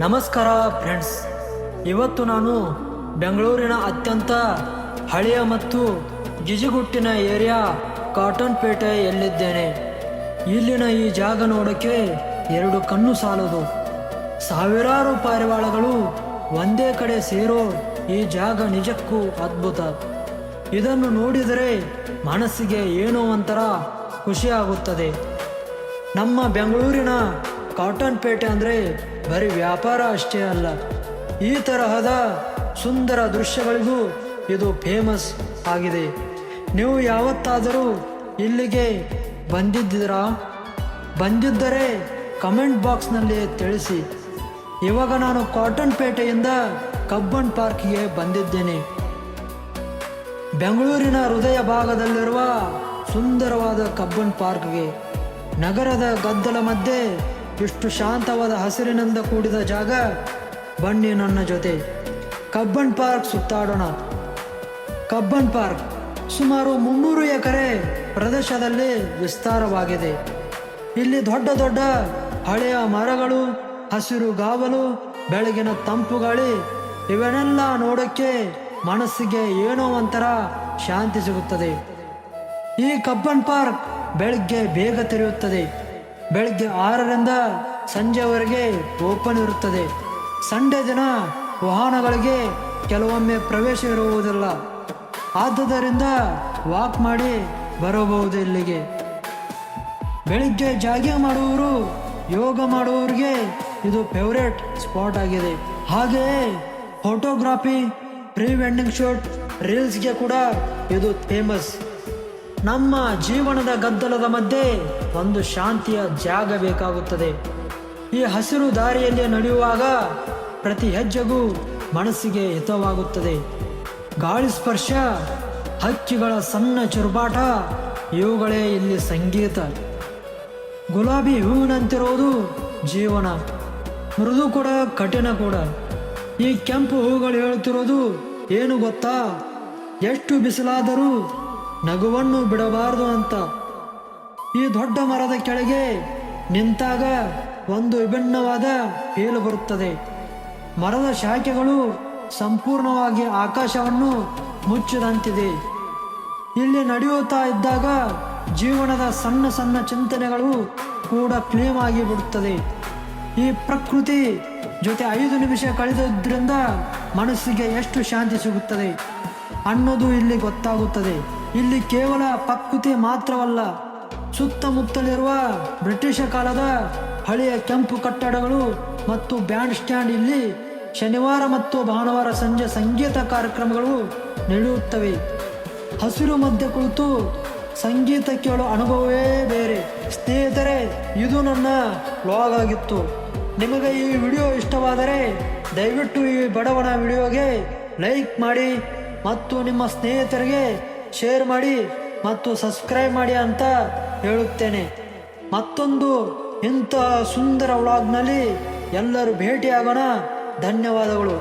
ನಮಸ್ಕಾರ ಫ್ರೆಂಡ್ಸ್, ಇವತ್ತು ನಾನು ಬೆಂಗಳೂರಿನ ಅತ್ಯಂತ ಹಳೆಯ ಮತ್ತು ಗಿಜಿಗುಟ್ಟಿನ ಏರಿಯಾ ಕಾಟನ್ ಪೇಟೆಯಲ್ಲಿದ್ದೇನೆ. ಇಲ್ಲಿನ ಈ ಜಾಗ ನೋಡೋಕ್ಕೆ ಎರಡು ಕಣ್ಣು ಸಾಲದು. ಸಾವಿರಾರು ಪಾರಿವಾಳಗಳು ಒಂದೇ ಕಡೆ ಸೇರೋ ಈ ಜಾಗ ನಿಜಕ್ಕೂ ಅದ್ಭುತ. ಇದನ್ನು ನೋಡಿದರೆ ಮನಸ್ಸಿಗೆ ಏನೋ ಒಂಥರ ಖುಷಿಯಾಗುತ್ತದೆ. ನಮ್ಮ ಬೆಂಗಳೂರಿನ ಕಾಟನ್ ಪೇಟೆ ಅಂದರೆ ಬರೀ ವ್ಯಾಪಾರ ಅಷ್ಟೇ ಅಲ್ಲ, ಈ ತರಹದ ಸುಂದರ ದೃಶ್ಯಗಳಿಗೂ ಇದು ಫೇಮಸ್ ಆಗಿದೆ. ನೀವು ಯಾವತ್ತಾದರೂ ಇಲ್ಲಿಗೆ ಬಂದಿದ್ದೀರಾ? ಬಂದಿದ್ದರೆ ಕಮೆಂಟ್ ಬಾಕ್ಸ್ನಲ್ಲಿ ತಿಳಿಸಿ. ಇವಾಗ ನಾನು ಕಾಟನ್ ಪೇಟೆಯಿಂದ ಕಬ್ಬನ್ ಪಾರ್ಕ್ಗೆ ಬಂದಿದ್ದೇನೆ. ಬೆಂಗಳೂರಿನ ಹೃದಯ ಭಾಗದಲ್ಲಿರುವ ಸುಂದರವಾದ ಕಬ್ಬನ್ ಪಾರ್ಕ್ಗೆ. ನಗರದ ಗದ್ದಲ ಮಧ್ಯೆ ಇಷ್ಟು ಶಾಂತವಾದ ಹಸಿರಿನಿಂದ ಕೂಡಿದ ಜಾಗ. ಬನ್ನಿ ನನ್ನ ಜೊತೆ ಕಬ್ಬನ್ ಪಾರ್ಕ್ ಸುತ್ತಾಡೋಣ. ಕಬ್ಬನ್ ಪಾರ್ಕ್ ಸುಮಾರು 300 ಎಕರೆ ಪ್ರದೇಶದಲ್ಲಿ ವಿಸ್ತಾರವಾಗಿದೆ. ಇಲ್ಲಿ ದೊಡ್ಡ ದೊಡ್ಡ ಹಳೆಯ ಮರಗಳು, ಹಸಿರು ಗಾವಲು, ಬೆಳಗಿನ ತಂಪು ಗಾಳಿ, ಇವನ್ನೆಲ್ಲ ನೋಡೋಕ್ಕೆ ಮನಸ್ಸಿಗೆ ಏನೋ ಒಂಥರ ಶಾಂತಿ ಸಿಗುತ್ತದೆ. ಈ ಕಬ್ಬನ್ ಪಾರ್ಕ್ ಬೆಳಗ್ಗೆ ಬೇಗ ತೆರೆಯುತ್ತದೆ. ಬೆಳಗ್ಗೆ 6ರಿಂದ ಸಂಜೆವರೆಗೆ ಓಪನ್ ಇರುತ್ತದೆ. ಸಂಡೇ ದಿನ ವಾಹನಗಳಿಗೆ ಕೆಲವೊಮ್ಮೆ ಪ್ರವೇಶ ಇರುವುದಿಲ್ಲ. ಆದುದರಿಂದ ವಾಕ್ ಮಾಡಿ ಬರಬಹುದು ಇಲ್ಲಿಗೆ. ಬೆಳಿಗ್ಗೆ ಜಾಗಿಂಗ್ ಮಾಡುವವರು, ಯೋಗ ಮಾಡುವವರಿಗೆ ಇದು ಫೇವರೇಟ್ ಸ್ಪಾಟ್ ಆಗಿದೆ. ಹಾಗೆಯೇ ಫೋಟೋಗ್ರಾಫಿ, ಪ್ರೀ ವೆಡ್ಡಿಂಗ್ ಶೂಟ್, ರೀಲ್ಸ್ಗೆ ಕೂಡ ಇದು ಫೇಮಸ್. ನಮ್ಮ ಜೀವನದ ಗದ್ದಲದ ಮಧ್ಯೆ ಒಂದು ಶಾಂತಿಯ ಜಾಗ ಬೇಕಾಗುತ್ತದೆ. ಈ ಹಸಿರು ದಾರಿಯಲ್ಲಿ ನಡೆಯುವಾಗ ಪ್ರತಿ ಹೆಜ್ಜೆಗೂ ಮನಸ್ಸಿಗೆ ಹಿತವಾಗುತ್ತದೆ. ಗಾಳಿ ಸ್ಪರ್ಶ, ಹಕ್ಕಿಗಳ ಸಣ್ಣ ಚುರುಬಾಟ, ಇವುಗಳೇ ಇಲ್ಲಿ ಸಂಗೀತ. ಗುಲಾಬಿ ಹೂವಿನಂತಿರೋದು ಜೀವನ, ಮೃದು ಕೂಡ ಕಠಿಣ ಕೂಡ. ಈ ಕೆಂಪು ಹೂಗಳು ಹೇಳುತ್ತಿರೋದು ಏನು ಗೊತ್ತಾ? ಎಷ್ಟು ಬಿಸಿಲಾದರೂ ನಗುವನ್ನು ಬಿಡಬಾರದು ಅಂತ. ಈ ದೊಡ್ಡ ಮರದ ಕೆಳಗೆ ನಿಂತಾಗ ಒಂದು ವಿಭಿನ್ನವಾದ ಫೀಲ್ ಬರುತ್ತದೆ. ಮರದ ಶಾಖೆಗಳು ಸಂಪೂರ್ಣವಾಗಿ ಆಕಾಶವನ್ನು ಮುಚ್ಚಿದಂತಿದೆ. ಇಲ್ಲಿ ನಡೆಯುತ್ತಾ ಇದ್ದಾಗ ಜೀವನದ ಸಣ್ಣ ಸಣ್ಣ ಚಿಂತನೆಗಳು ಕೂಡ ಕ್ಲೀನ್ ಆಗಿ ಬಿಡುತ್ತದೆ. ಈ ಪ್ರಕೃತಿ ಜೊತೆ 5 ನಿಮಿಷ ಕಳೆದಿದ್ದರಿಂದ ಮನಸ್ಸಿಗೆ ಎಷ್ಟು ಶಾಂತಿ ಸಿಗುತ್ತದೆ ಅನ್ನೋದು ಇಲ್ಲಿ ಗೊತ್ತಾಗುತ್ತದೆ. ಇಲ್ಲಿ ಕೇವಲ ಪ್ರಕೃತಿ ಮಾತ್ರವಲ್ಲ, ಸುತ್ತಮುತ್ತಲಿರುವ ಬ್ರಿಟಿಷ್ ಕಾಲದ ಹಳೆಯ ಕೆಂಪು ಕಟ್ಟಡಗಳು ಮತ್ತು ಬ್ಯಾಂಡ್ ಸ್ಟ್ಯಾಂಡ್. ಇಲ್ಲಿ ಶನಿವಾರ ಮತ್ತು ಭಾನುವಾರ ಸಂಜೆ ಸಂಗೀತ ಕಾರ್ಯಕ್ರಮಗಳು ನಡೆಯುತ್ತವೆ. ಹಸಿರು ಮಧ್ಯೆ ಕುಳಿತು ಸಂಗೀತ ಕೇಳೋ ಅನುಭವವೇ ಬೇರೆ. ಸ್ನೇಹಿತರೆ, ಇದು ನನ್ನ ವ್ಲಾಗ್ ಆಗಿತ್ತು. ನಿಮಗೆ ಈ ವಿಡಿಯೋ ಇಷ್ಟವಾದರೆ ದಯವಿಟ್ಟು ಈ ಬಡವನ ವಿಡಿಯೋಗೆ ಲೈಕ್ ಮಾಡಿ ಮತ್ತು ನಿಮ್ಮ ಸ್ನೇಹಿತರಿಗೆ ಶೇರ್ ಮಾಡಿ ಮತ್ತು ಸಬ್ಸ್ಕ್ರೈಬ್ ಮಾಡಿ ಅಂತ ಹೇಳುತ್ತೇನೆ. ಮತ್ತೊಂದು ಇಂತಹ ಸುಂದರ ವ್ಲಾಗ್ನಲ್ಲಿ ಎಲ್ಲರೂ ಭೇಟಿಯಾಗೋಣ. ಧನ್ಯವಾದಗಳು.